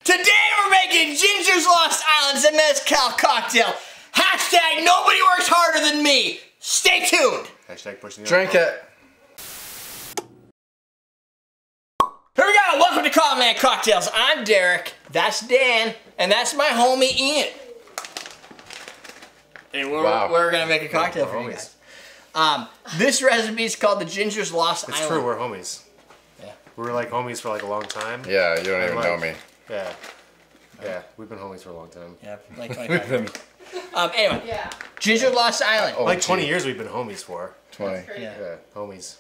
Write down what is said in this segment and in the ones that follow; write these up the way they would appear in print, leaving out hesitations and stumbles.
Today we're making Ginger's Lost Island's a Mezcal cocktail. Hashtag nobody works harder than me. Stay tuned. Hashtag pushing the Drink it. Here we go. Welcome to Call Man Cocktails. I'm Derek. That's Dan. And that's my homie Ian. And we're going to make a cocktail for you guys. This recipe is called the Ginger's Lost Island. It's true, we're homies. Yeah. We were like homies for like a long time. Yeah, you don't even know me. Yeah. Yeah, we've been homies for a long time. Yeah, like 25 years. Anyway, yeah. Ginger's Lost Island. Like 20 years we've been homies for. 20. Yeah, homies.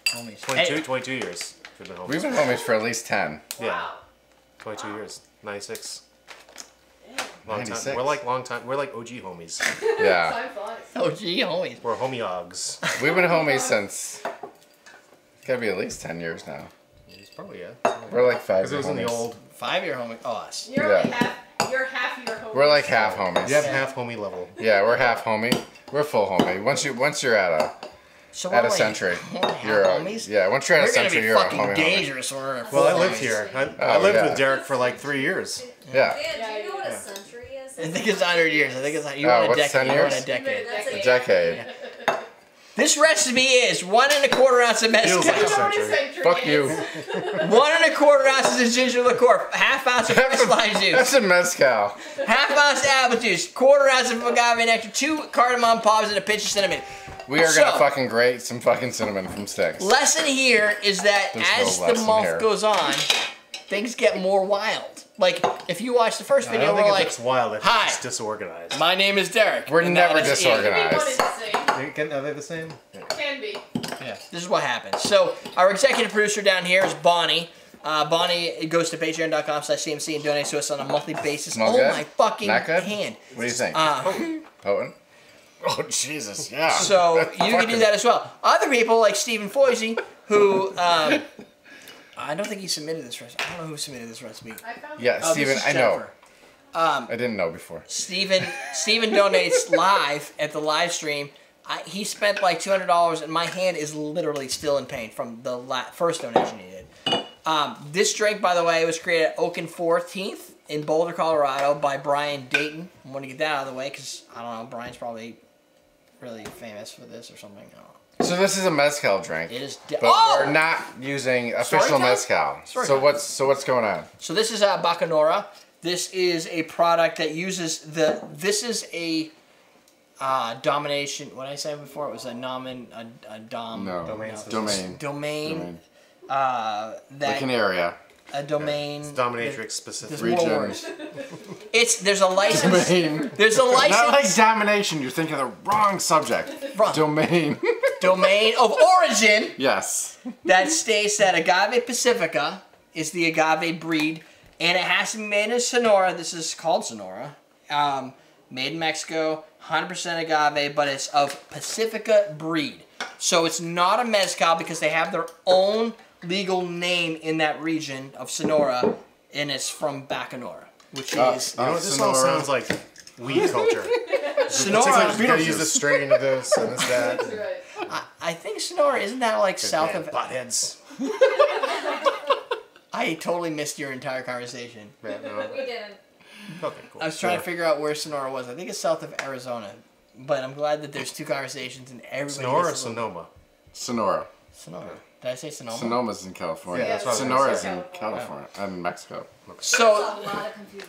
Homies. 22 years we've been homies. We've been homies for at least 10. Yeah. 22 years. 96. Long 96. time. We're like long time. We're like OG homies. Yeah. Oh, gee, homies. We're homie-ogs. We've been homies since, it's gotta be at least 10 years now. It's probably, yeah. We're like 5 Because it was in the old. 5-year homie. Oh, us. You're Yeah. like half your homie. We're like half homies. You have half homie level. Yeah, we're half homie. We're full homie. Once you're at a century, you're homies. Yeah, once you're at a century, you're a homie. We're gonna be fucking dangerous. Well, I lived here. I lived with Derek for like 3 years. Yeah. Dan, do you know what a century is? I think it's 100 years. I think it's you want a what's decade. 10 You years? want a decade. A decade. This recipe is 1 1/4 ounce of mezcal. Feels like a You know what a century. century Fuck you. is? 1 1/4 ounces of ginger liqueur. Half ounce of fresh lime juice. That's a mezcal. Half ounce of apple juice. 1/4 ounce of agave nectar. 2 cardamom pods and a pinch of cinnamon. We are gonna fucking grate some fucking cinnamon from sticks. Lesson here is that There's as no the lesson month here. goes on, things get more wild. Like, if you watch the first I video, don't we're think like, it's wild. It's hi, just disorganized. my name is Derek. We're and never that is Ian. disorganized. One is the same. Are they the same? Yeah. Can be. Yeah, this is what happens. So, our executive producer down here is Bonnie. Bonnie goes to patreon.com/CMC and donates to us on a monthly basis. Smell oh good? my fucking Not good? hand. What do you think? Potent? Oh, Jesus, yeah. So, That's you can do fucking- that as well. Other people, like Stephen Foisey, who, I don't think he submitted this recipe. I don't know who submitted this recipe. I found Yeah, Oh, Steven, this is I know. Jennifer. I didn't know before. Steven donates live at the live stream. He spent like $200 and my hand is literally still in pain from the first donation he did. This drink, by the way, was created at Oak and 14th in Boulder, Colorado by Brian Dayton. I want to get that out of the way because, I don't know, Brian's probably really famous for this or something. I don't know. So this is a mezcal drink. It is. But we're not using official time? mezcal. Story So time. what's going on? So this is Bacanora. This is a product that uses this is a domination. What did I say before? It was a Domain. Domain. That Like an area. a domain. It's dominatrix specific. There's more Region. words. There's a license. Domain. There's a license. Not like domination. You're thinking of the wrong subject. Wrong. Domain. Domain of origin Yes. that states that Agave Pacifica is the agave breed, and it has to be made in Sonora. This is called Sonora. Made in Mexico, 100% agave, but it's of Pacifica breed. So it's not a mezcal because they have their own legal name in that region of Sonora, and it's from Bacanora, which is You know what? This all Sonora. sounds like weed culture. Sonora. It's like, we gotta use this strain of this and this, that. That's right. I think Sonora, isn't that like south of... Buttheads. I totally missed your entire conversation. Yeah, no. We didn't. Okay, cool. I was trying to figure out where Sonora was. I think it's south of Arizona. But I'm glad that there's two conversations and everybody Sonora or gets a little- Sonoma? Sonora. Sonora. Did I say Sonoma? Sonoma's in California. Yeah, that's what I was Sonora's gonna in say. California. And Mexico. So A lot of confusion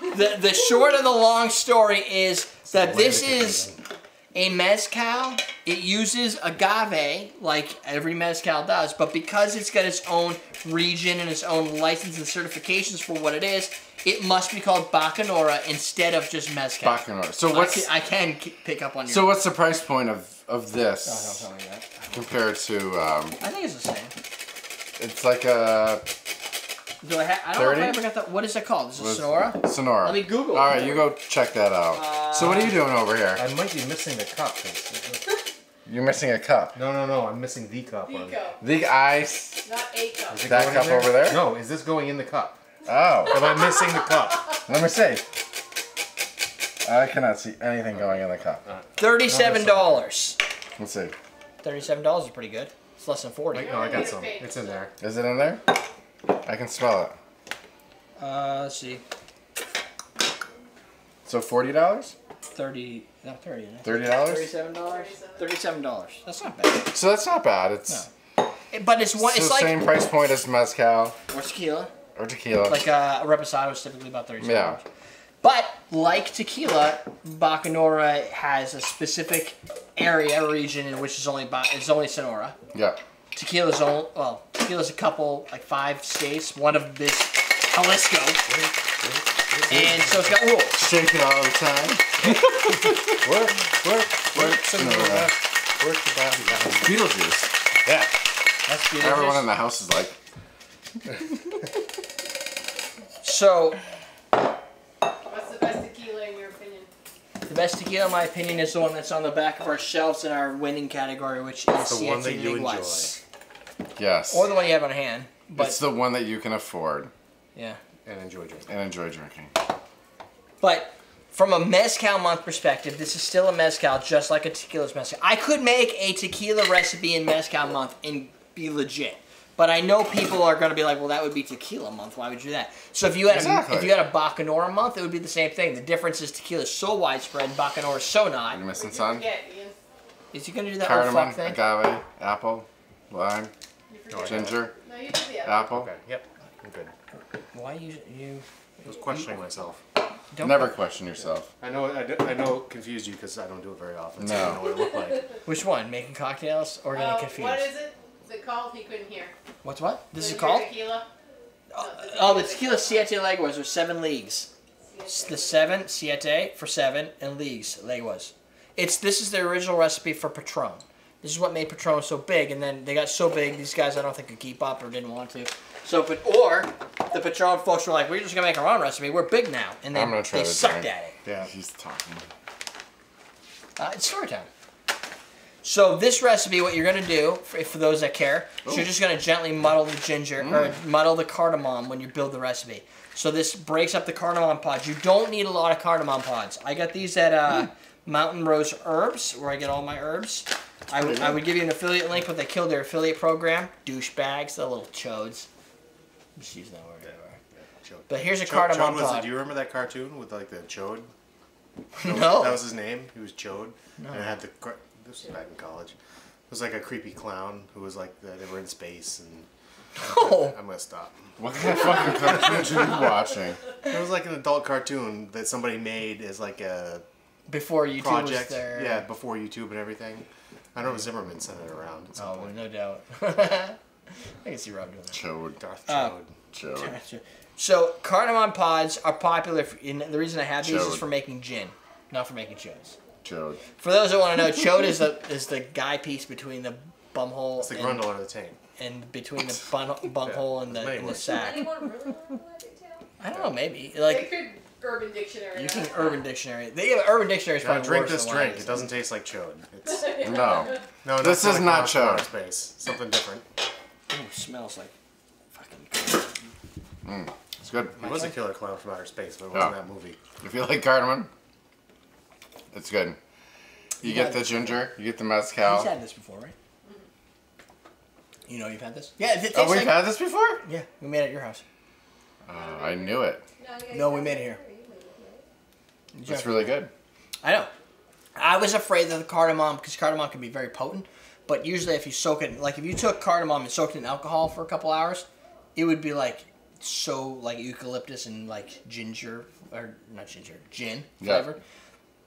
tonight. the short and the long story is that this is a mezcal. It uses agave like every mezcal does, but because it's got its own region and its own license and certifications for what it is, it must be called Bacanora instead of just mezcal. Bacanora. So what's I can pick up on your... so what's the price point of this Oh, don't tell me that. compared to I think it's the same. it's like a Do I don't know if I 30? ever got that. What is it called? Is it Sonora? Sonora. Let me Google it. All right, you go check that out. So what are you doing over here? I might be missing the cup. 'cause- You're missing a cup. No, I'm missing the cup. Pico. The ice. Not a cup. Is it That going cup in there? over there? No, is this going in the cup? Oh, Am I missing the cup? let me see. I cannot see anything going in the cup. $37. Let's see. $37 is pretty good. It's less than 40. Wait, no, I got some. It's in there. Is it in there? I can smell it. Let's see. So $40? 30. No, 30. $30? $37. $37. That's not bad. So that's not bad. It's but it's one. It's the like same price point as mezcal or tequila. or tequila. Like a reposado is typically about $37. Yeah. But like tequila, Bacanora has a specific area, region in which is only Sonora. Yeah. Tequila's a couple, like 5 states. One of this, Jalisco. And so it's got rules. Shake it all the time. work. Sonora. Work the body down. Beetlejuice. Yeah. That's Beetlejuice. Everyone in the house is like. So, What's the best tequila in your opinion? the best tequila, in my opinion, is the one that's on the back of our shelves in our winning category, which is The one that Siete you Leguas. Yes. Or the one you have on hand. But It's the one that you can afford yeah. And enjoy drinking. and enjoy drinking. But from a mezcal month perspective, this is still a mezcal, just like a tequila's mezcal. I could make a tequila recipe in mezcal month and be legit. But I know people are going to be like, well, that would be tequila month. Why would you do that? So if you had a Bacanora month, it would be the same thing. The difference is tequila is so widespread, Bacanora is so not. You missing son? Is he going to do that old fuck Cardamom, thing? agave, apple, lime, ginger, No, you did the apple. Okay, yep. I'm good. Why you I was questioning myself. don't Never question yourself. I know it confused you because I don't do it very often. So I No. don't know what it looked like. Which one? Making cocktails or getting confused? What is it? Is it called? He couldn't hear. What's what? This is Ginger called? Tequila? Oh, the tequila Siete Leguas are 7 leagues. It's the 7 Siete for 7 and leagues Leguas. This is the original recipe for Patron. This is what made Patron so big, and then they got so big these guys I don't think could keep up or didn't want to. So, or the Patron folks were like, we're just gonna make our own recipe. We're big now, and I'm gonna try they to sucked drink. at it. Yeah. He's talking. It's story time. So this recipe, what you're gonna do, for those that care, is you're just gonna gently muddle the ginger or muddle the cardamom when you build the recipe. So this breaks up the cardamom pods. You don't need a lot of cardamom pods. I got these at Mountain Rose Herbs, where I get all my herbs. I would give you an affiliate link, but they killed their affiliate program. Douchebags, the little chodes. Just use that word. Chode. But here's a cardamom pod. Do you remember that cartoon with like the Chode? No. That was his name. He was Chode. No. And it had this was back in college. It was like a creepy clown who was like they were in space and. No. I'm gonna stop. What kind of fucking cartoon are you watching? It was like an adult cartoon that somebody made as like a Before YouTube project. was there. Yeah, before YouTube and everything. I know Zimmerman sent it around at some Oh, point. no doubt. I can see Rob doing that. Chode. Darth Chode. Chode. So cardamom pods are popular. The reason I have these is Chode. for making gin, not for making chodes. Chode. For those that want to know, chode is the guy piece between the bumhole It's the grundle of the tank. and between the bunghole and the sack. Anyone really want to know that detail? I don't know, maybe They like could Urban Dictionary. you can Urban Dictionary. They have Urban Dictionary. Now drink this drink. It doesn't taste like chode. It's No. no. This is not chode. Space. Something different. Ooh, smells like fucking. It's good. He was a killer clown from outer space, but it wasn't that movie. If you like cardamom, it's good. You get the ginger, you get the mezcal. You've had this before, right? You know you've had this? Yeah, it tastes Oh, we've like. had this before? Yeah, we made it at your house. I knew it. No, we made it here. It's really good. I know. I was afraid that the cardamom, because cardamom can be very potent, but usually if you soak it, like if you took cardamom and soaked it in alcohol for a couple hours, it would be like so like eucalyptus and like ginger, or not ginger, gin flavored.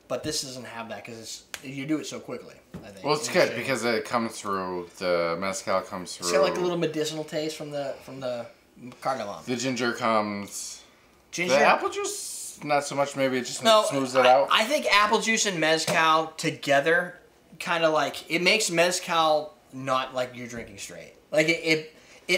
But this doesn't have that because you do it so quickly, I think. Well, it's good because it comes through, the mezcal comes through. It's got like a little medicinal taste from the cardamom. The ginger comes. Ginger. The apple juice, not so much. Maybe it just smooths it I, out. I think apple juice and mezcal together kind of like, it makes mezcal not like you're drinking straight. Like it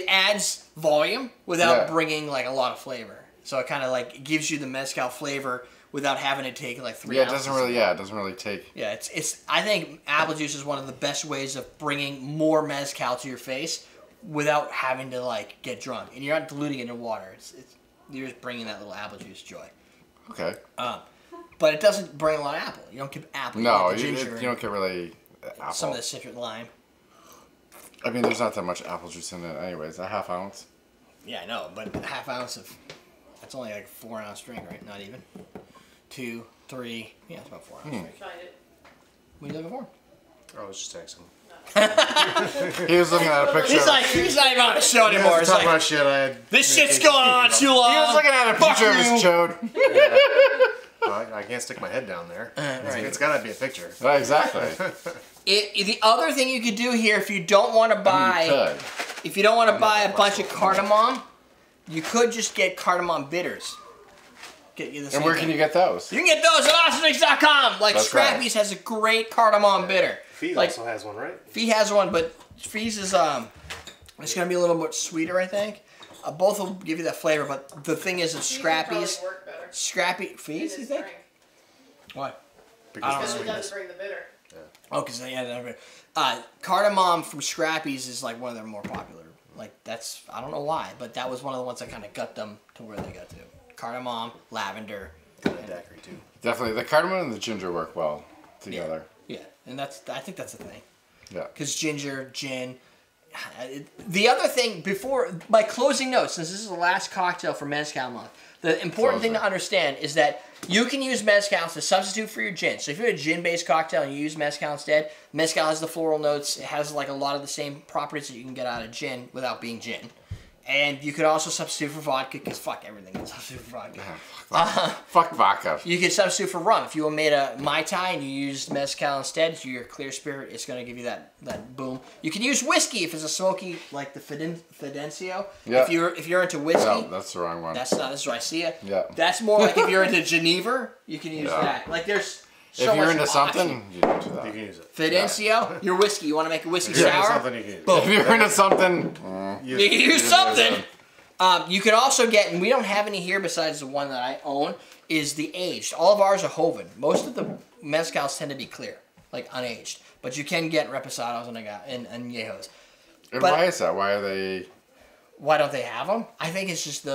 adds volume without bringing like a lot of flavor. So it kind of like gives you the mezcal flavor without having to take like 3 ounces. It doesn't really take. Yeah, it's. I think apple juice is one of the best ways of bringing more mezcal to your face without having to like get drunk, and you're not diluting it in water. You're just bringing that little apple juice joy. Okay. But it doesn't bring a lot of apple. You don't get apple. No, you you don't get really apple. Some of the citric lime. I mean, there's not that much apple juice in it anyways. A half ounce. Yeah, I know, but a half ounce of That's only like a 4 ounce drink, right? Not even. 2, 3. Yeah, it's about 4 ounce drink. Tried it. What are you looking for? I was just texting. He was looking at a picture. He's like, he's not even on the show anymore. It's Talking like, about shit. this shit's going on too long. He was looking at a picture of his chode. Well, I can't stick my head down there. Right. It's gotta be a picture. Right, exactly. The other thing you could do here, if you don't want to buy, if you don't want to buy a bunch of cardamom, you could just get Cardamom Bitters. Get you the And where can you get those? You can get those at AwesomeDrinks.com. Like That's Scrappy's has a great cardamom bitter. Fee Like, also has one, right? Fee has one, but Fee's is it's gonna be a little bit sweeter, I think. Both will give you that flavor, but the thing is, it's These would probably Scrappy's. work better Scrappy in Fee's, this you think? drink. What? Because of the Because it sweetness. doesn't bring the bitter. Oh, because they had cardamom from Scrappy's is like one of their more popular. Like that's I don't know why, but that was one of the ones that kind of got them to where they got to. Cardamom, lavender. Good at daiquiri too. Definitely. The cardamom and the ginger work well together. Yeah, and I think that's the thing. Yeah. Because ginger, gin. The other thing before my closing notes, since this is the last cocktail for Mezcal month, the important thing to understand is that you can use Mezcal to substitute for your gin. So if you have a gin-based cocktail and you use Mezcal instead, Mezcal has the floral notes. It has like a lot of the same properties that you can get out of gin without being gin. And you could also substitute for vodka, because fuck everything is substitute for vodka. Fuck vodka. You could substitute for rum. If you made a Mai Tai and you used Mezcal instead, so your clear spirit, it's going to give you that boom. You can use whiskey if it's a smoky, like the Fidencio. Yeah. If you're into whiskey. No, that's the wrong one. That's not, this is Raicilla. Yeah. That's more like if you're into Geneva, you can use that. Like there's so if you're much into option. something, you can do that. You can use it. Fidencio, your whiskey. You want to make a whiskey If you're into sour? something, you can use it. Boom. If you're into something, You can use something. You can also get, and we don't have any here besides the one that I own, is the aged. All of ours are Joven. Most of the mezcals tend to be clear, like unaged. But you can get reposados and añejos. and But- why is that? Why are they? Why don't they have them? I think it's just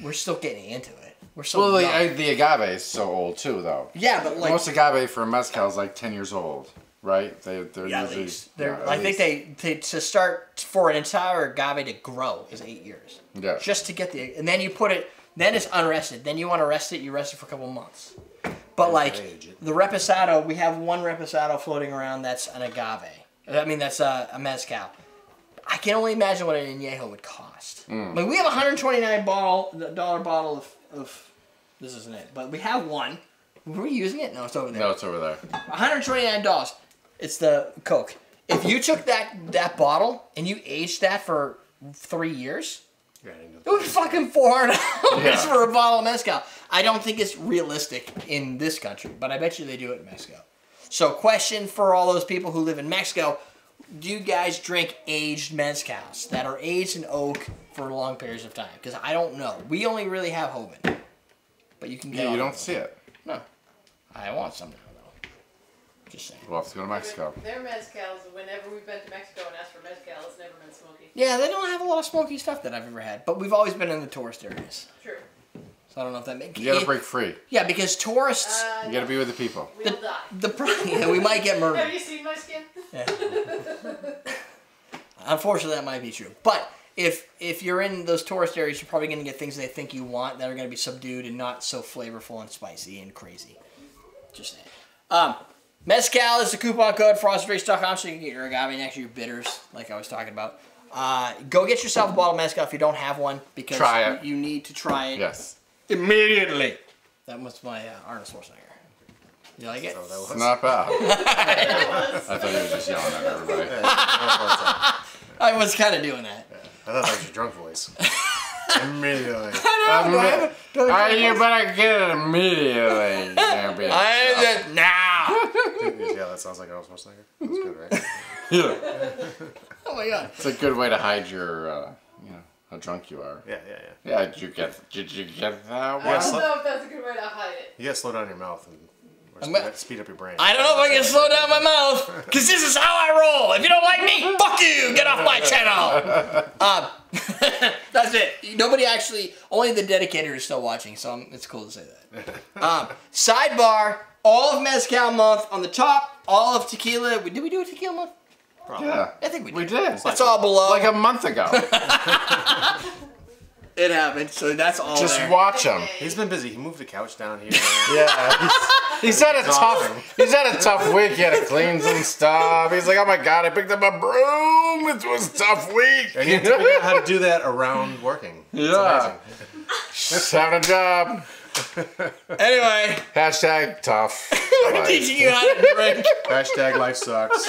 we're still getting into it. We're so Well, young. the agave is so old too, though. Yeah, but like Most agave for mezcal is like 10 years old, right? They're yeah, usually. at least. They're, yeah, at I think least. they to start for an entire agave to grow is 8 years. Yeah. Just to get and then you put it. Then it's unrested. Then you want to rest it. You rest it for a couple months. But like age it. the reposado, we have one reposado floating around that's an agave. I mean that's a mezcal. I can only imagine what an añejo would cost. Like we have a $129 bottle of this isn't it, but we have one. Were we using it? No, it's over there. No, it's over there. $129. It's the Coke. If you took that bottle and you aged that for 3 years, Yeah, I didn't know it would be fucking $400 Yeah. for a bottle of mezcal. I don't think it's realistic in this country, but I bet you they do it in Mexico. So, question for all those people who live in Mexico: do you guys drink aged mezcals that are aged in oak for long periods of time? Because I don't know. We only really have Joven, but you can get. Yeah, all you of don't them. see it. No, I want some now though. Just saying. We'll have to go to Mexico. Their mezcals, whenever we've been to Mexico and asked for mezcal, it's never been smoky. Yeah, they don't have a lot of smoky stuff that I've ever had, but we've always been in the tourist areas. True. So I don't know if that makes. You gotta break free. Yeah, because tourists. You gotta be with the people. We'll die. Yeah, we might get murdered. Have you seen my skin? Unfortunately, that might be true. But if you're in those tourist areas, you're probably going to get things they think you want that are going to be subdued and not so flavorful and spicy and crazy. Just saying. Mezcal is the coupon code for AwesomeDrinks.com, so you can get your agave next to your bitters, like I was talking about. Go get yourself a bottle of mezcal if you don't have one, because Try it. you need to try it Yes. immediately. That was my Arnold Schwarzenegger. You like it? that was. It's not bad. I thought you were just yelling at everybody. I was kind of doing that. I thought that was your drunk voice. Immediately. You better get it immediately. Now. Yeah, that sounds like Arnold Schwarzenegger. That's good, right? Yeah. Oh my god. It's a good way to hide your, how drunk you are. Yeah. Yeah, did you get that I one? don't know if that's a good way to hide it. You gotta slow down your mouth and speed up your brain. I don't know if I can slow down my mouth, because this is how I roll. If you don't like me, fuck you. Get off my channel. That's it. Nobody actually, only the dedicated are still watching, so it's cool to say that. Sidebar, all of Mezcal month on the top, all of tequila. Did we do a tequila month? Probably. Yeah. I think we did. We did. That's all below. Like a month ago. It happened. So that's all. Just there. watch him. He's been busy. He moved the couch down here. Yeah. He's had a tough week. He had to clean some stuff. He's like, oh my god, I picked up a broom. It was a tough week. And you have to figure out how to do that around working. Yeah. Just having a job. Anyway. Hashtag tough. I'm teaching you how to drink. Hashtag life sucks.